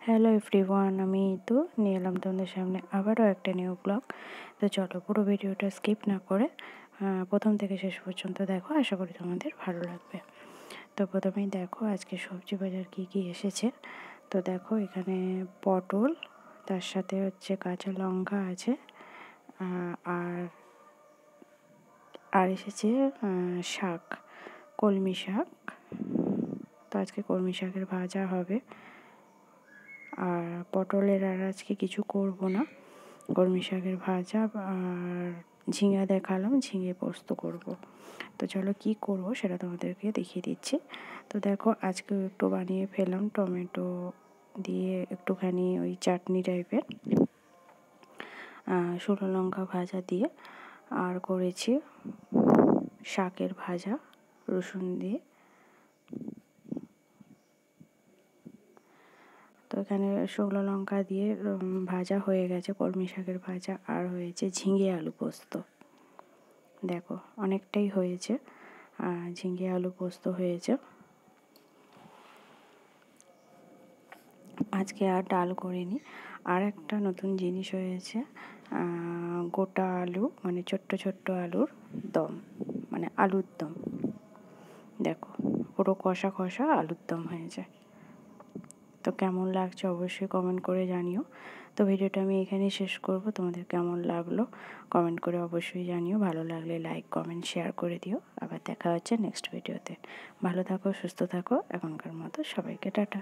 Hello everyone, আমি তো নিয়ে এলাম তোমাদের সামনে আবারও একটা নিউ ব্লগ। তো চলো পুরো ভিডিওটা স্কিপ না করে প্রথম থেকে শেষ পর্যন্ত দেখো, আশা করি তোমাদের ভালো লাগবে। তো প্রথমেই দেখো আজকে সবজি বাজার কী কী এসেছে। তো দেখো এখানে পটল, তার সাথে হচ্ছে কাঁচা লঙ্কা আছে, আর আর এসেছে শাক, কলমি শাক। তো আজকে কলমি শাকের ভাজা হবে, আর পটলের আর আজকে কিছু করব না, কলমি শাকের ভাজা আর ঝিঙা দেখালাম, ঝিঙে পোস্ত করব। তো চলো কি করব সেটা তোমাদেরকে দেখিয়ে দিচ্ছি। তো দেখো আজকে একটু বানিয়ে ফেললাম টমেটো দিয়ে একটুখানি ওই চাটনি টাইপের, শুকনো লঙ্কা ভাজা দিয়ে, আর করেছি শাকের ভাজা রসুন দিয়ে। তো এখানে শুকনো লঙ্কা দিয়ে ভাজা হয়ে গেছে কলমি শাকের ভাজা, আর হয়েছে ঝিঙে আলু পোস্ত। দেখো অনেকটাই হয়েছে, ঝিঙে আলু পোস্ত হয়েছে। আজকে আর ডাল করিনি। আর একটা নতুন জিনিস হয়েছে, গোটা আলু, মানে ছোট্ট ছোট্ট আলুর দম, মানে আলুর দম। দেখো পুরো কষা কষা আলুর দম হয়েছে। তো কেমন লাগছে অবশ্যই কমেন্ট করে জানিও। তো ভিডিওটা আমি এখানেই শেষ করব। তোমাদের কেমন লাগলো কমেন্ট করে অবশ্যই জানিও। ভালো লাগলে লাইক কমেন্ট শেয়ার করে দিও। আবার দেখা হচ্ছে নেক্সট ভিডিওতে। ভালো থাকো, সুস্থ থাকো। এখনকার মতো সবাইকে টাটা।